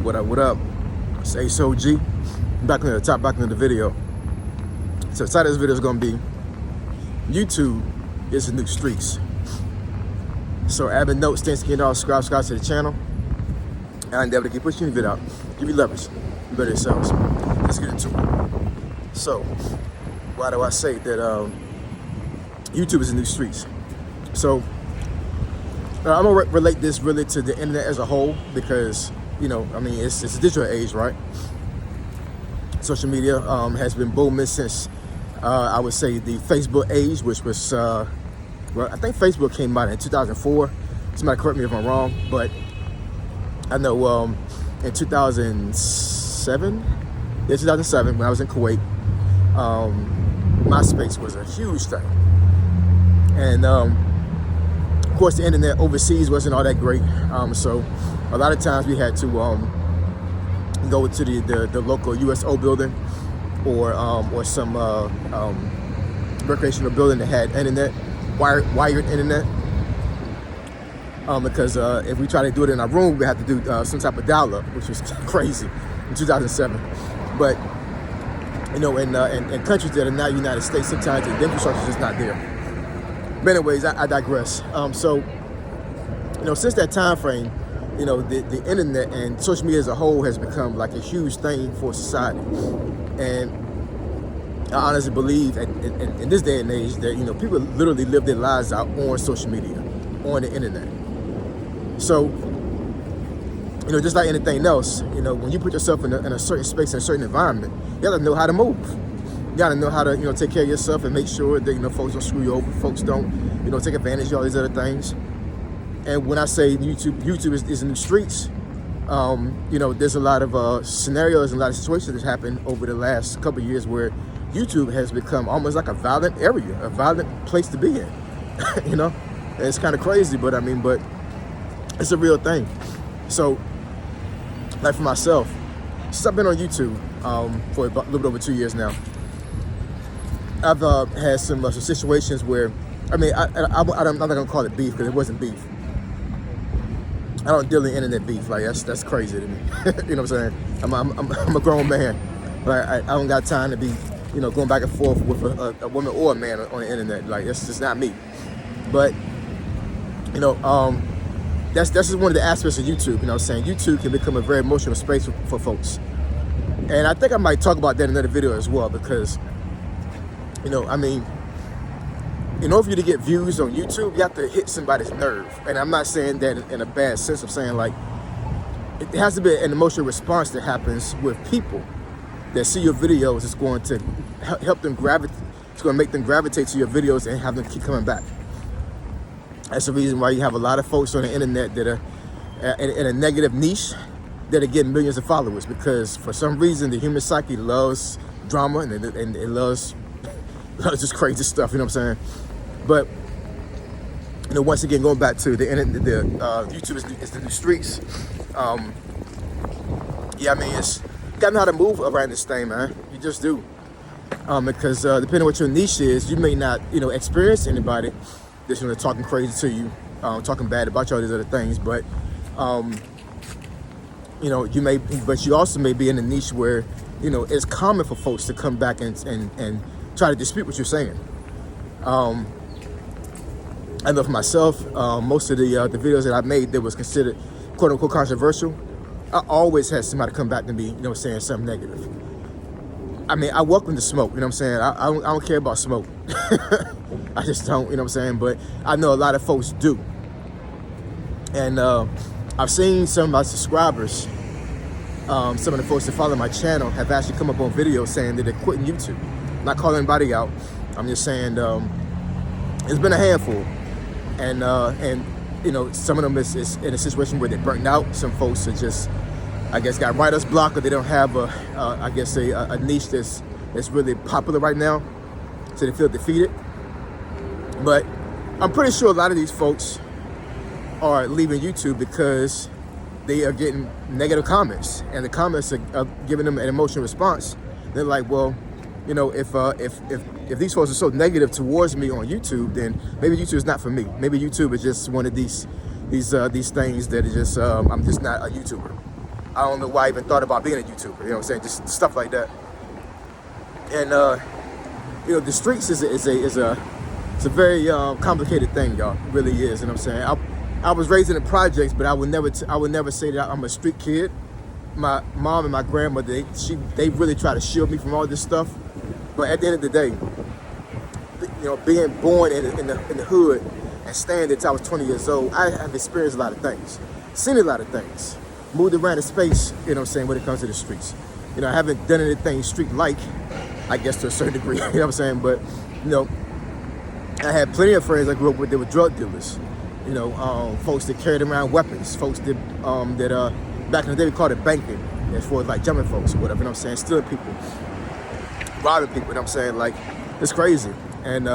What up? It's Ace OG. Back into the video. So the title of this video is going to be YouTube is the new streets. So admin notes, thanks again, subscribe to the channel. And I endeavor to keep pushing the video out. Give you leverage. You better yourselves. Let's get into it. So, why do I say that YouTube is the new streets? So, I'm going to relate this really to the internet as a whole because, you know, I mean, it's a digital age, right? Social media has been booming since, I would say, the Facebook age, which was, well, I think Facebook came out in 2004. Somebody correct me if I'm wrong, but I know in 2007, when I was in Kuwait, MySpace was a huge thing. And, of course, the internet overseas wasn't all that great. So a lot of times we had to go to the local USO building or some recreational building that had internet, wired internet. Because if we try to do it in our room, we had to do some type of dial-up, which was crazy in 2007. But you know, in countries that are not United States, sometimes the infrastructure is just not there. But anyways, I digress. So you know, since that time frame, you know, the internet and social media as a whole has become like a huge thing for society. And I honestly believe in this day and age that, you know, people literally live their lives out on social media, on the internet. So, you know, just like anything else, you know, when you put yourself in a certain space, in a certain environment, you gotta know how to move. You gotta know how to, you know, take care of yourself and make sure that, you know, folks don't screw you over, folks don't, you know, take advantage of all these other things. And when I say YouTube is in the streets, you know, there's a lot of scenarios and a lot of situations that happened over the last couple of years where YouTube has become almost like a violent area, a violent place to be in. You know, and it's kind of crazy, but I mean, but it's a real thing. So, like for myself, since I've been on YouTube for a little bit over 2 years now, I've had some situations where, I mean, I'm not gonna call it beef because it wasn't beef. I don't deal in internet beef. Like that's crazy to me. You know what I'm saying? I'm a grown man. Like I don't got time to be, you know, going back and forth with a woman or a man on the internet. Like that's just not me. But you know, that's just one of the aspects of YouTube. You know what I'm saying? YouTube can become a very emotional space for folks. And I think I might talk about that in another video as well because, you know, I mean, in order for you to get views on YouTube, you have to hit somebody's nerve. And I'm not saying that in a bad sense. I'm saying like, it has to be an emotional response that happens with people that see your videos. It's going to help them gravitate. It's going to make them gravitate to your videos and have them keep coming back. That's the reason why you have a lot of folks on the internet that are in a negative niche that are getting millions of followers because for some reason the human psyche loves drama and it loves just crazy stuff. You know what I'm saying? But you know, once again, going back to the internet, YouTube is the new streets. Yeah, I mean, you gotta know how to move around this thing, man. You just do. Because depending on what your niche is, you may not, you know, experience anybody that's, you know, talking crazy to you, talking bad about you, all these other things. But you know, but you also may be in a niche where, you know, it's common for folks to come back and try to dispute what you're saying. I know for myself, most of the videos that I made that was considered quote unquote controversial, I always had somebody come back to me, you know, saying something negative. I mean, I welcome the smoke, you know what I'm saying? I don't care about smoke. I just don't, you know what I'm saying? But I know a lot of folks do. And I've seen some of my subscribers, some of the folks that follow my channel have actually come up on videos saying that they're quitting YouTube. I'm not calling anybody out. I'm just saying it's been a handful. And you know, some of them is in a situation where they're burnt out. Some folks are just, I guess, got writer's block, or they don't have I guess a niche that's really popular right now, so they feel defeated. But I'm pretty sure a lot of these folks are leaving YouTube because they are getting negative comments, and the comments are giving them an emotional response. They're like, well, you know, if these folks are so negative towards me on YouTube, then maybe YouTube is not for me. Maybe YouTube is just one of these things that is just I'm just not a YouTuber. I don't know why I even thought about being a YouTuber. You know what I'm saying? Just stuff like that. And you know, the streets is a very complicated thing, y'all. It really is. You know what I'm saying? I was raised in the projects, but I would never say that I'm a street kid. My mom and my grandmother, they really try to shield me from all this stuff. But at the end of the day, you know, being born in the hood and staying there until I was 20 years old, I have experienced a lot of things, seen a lot of things, moved around the space, you know what I'm saying, when it comes to the streets. You know, I haven't done anything street-like, I guess, to a certain degree, you know what I'm saying? But, you know, I had plenty of friends I grew up with that were drug dealers. You know, folks that carried around weapons, folks that, back in the day we called it banking, as far as like jumping folks or whatever, you know what I'm saying, stealing people, robbing people, you know what I'm saying, like, it's crazy. And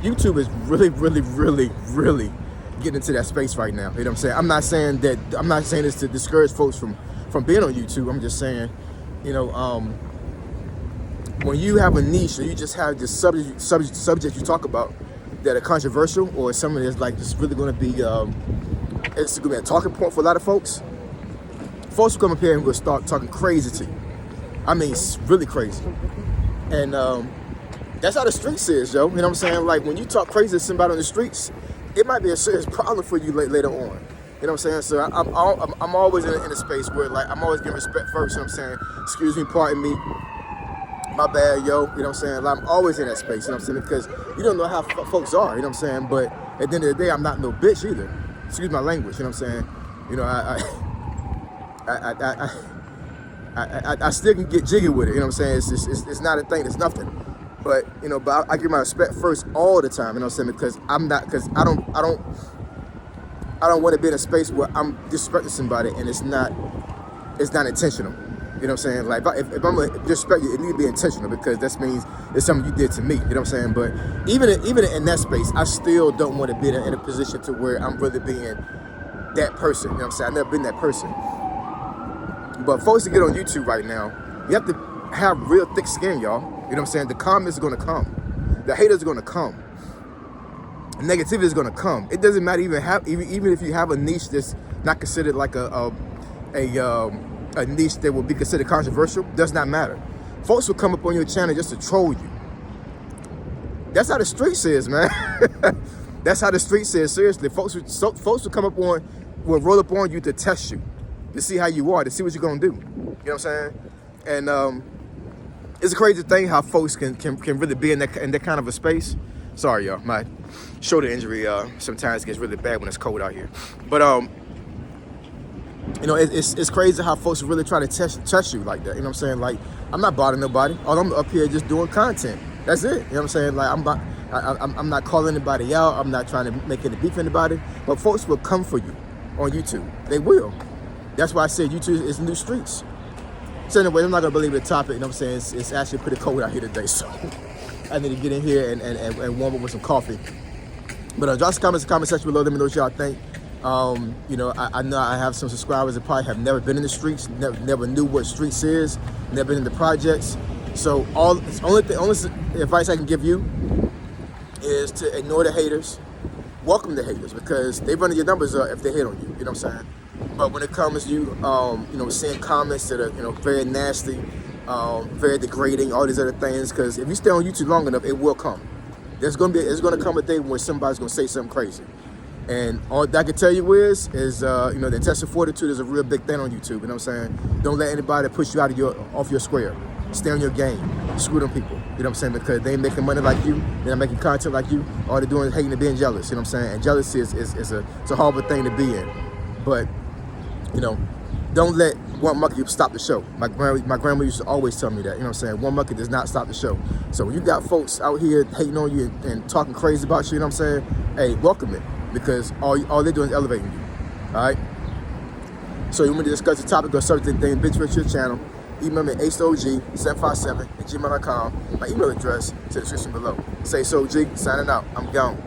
YouTube is really getting into that space right now, you know what I'm saying. I'm not saying this to discourage folks from being on YouTube. I'm just saying, you know, when you have a niche or you just have this subject you talk about that are controversial, or something that's like just really going to be it's going to be a talking point for a lot of folks will come up here and will start talking crazy to you. I mean, it's really crazy. And that's how the streets is, yo. You know what I'm saying? Like, when you talk crazy to somebody on the streets, it might be a serious problem for you later on. You know what I'm saying? So I'm always in a space where, like, I'm always giving respect first. You know what I'm saying? Excuse me, pardon me. My bad, yo. You know what I'm saying? Like, I'm always in that space. You know what I'm saying? Because you don't know how folks are. You know what I'm saying? But at the end of the day, I'm not no bitch either. Excuse my language. You know what I'm saying? You know, I still can get jiggy with it. You know what I'm saying? It's not a thing. It's nothing. But, you know, but I give my respect first all the time. You know what I'm saying? Because I don't want to be in a space where I'm disrespecting somebody and it's not intentional. You know what I'm saying? Like, if I'm gonna disrespect you, it need to be intentional, because that means it's something you did to me. You know what I'm saying? But even in that space, I still don't want to be in a position to where I'm really being that person. You know what I'm saying? I've never been that person. But folks that get on YouTube right now, you have to have real thick skin, y'all. You know what I'm saying? The comments are gonna come. The haters are gonna come. Negativity is gonna come. It doesn't matter even if you have a niche that's not considered like a niche that will be considered controversial. Does not matter. Folks will come up on your channel just to troll you. That's how the streets is, man. That's how the streets is. Seriously, folks will come up will roll up on you to test you, to see how you are, to see what you're gonna do. You know what I'm saying? And it's a crazy thing how folks can really be in that kind of a space. Sorry, y'all, my shoulder injury sometimes gets really bad when it's cold out here. But you know, it's crazy how folks really try to test you like that. You know what I'm saying? Like, I'm not bothering nobody. All I'm up here just doing content. That's it. You know what I'm saying? Like, I'm not calling anybody out. I'm not trying to make any beef with anybody. But folks will come for you on YouTube. They will. That's why I said YouTube is new streets. So anyway, I'm not gonna believe the topic. You know what I'm saying? It's actually pretty cold out here today, so I need to get in here and warm up with some coffee. But drop some comments in the comment section below. Let me know what y'all think. You know, I know I have some subscribers that probably have never been in the streets, never knew what streets is, never been in the projects. So only advice I can give you is to ignore the haters, welcome the haters, because they run your numbers up if they hate on you. You know what I'm saying? But when it comes to you know, seeing comments that are, you know, very nasty, very degrading, all these other things, because if you stay on YouTube long enough, it will come. There's gonna come a day when somebody's gonna say something crazy. And all I can tell you is you know, the test of fortitude is a real big thing on YouTube. You know what I'm saying? Don't let anybody push you off your square. Stay on your game. Screw them people. You know what I'm saying? Because they ain't making money like you. They're not making content like you. All they're doing is hating and being jealous. You know what I'm saying? And jealousy is a horrible thing to be in. But, you know, don't let one monkey stop the show. My grandma used to always tell me that. You know what I'm saying? One monkey does not stop the show. So when you got folks out here hating on you and talking crazy about you, you know what I'm saying? Hey, welcome it. Because all they're doing is elevating you. All right? So you want to discuss the topic or subject thing, bitch, with your channel, email me aceog757@gmail.com. My email address to the description below. Say so G, signing out. I'm gone.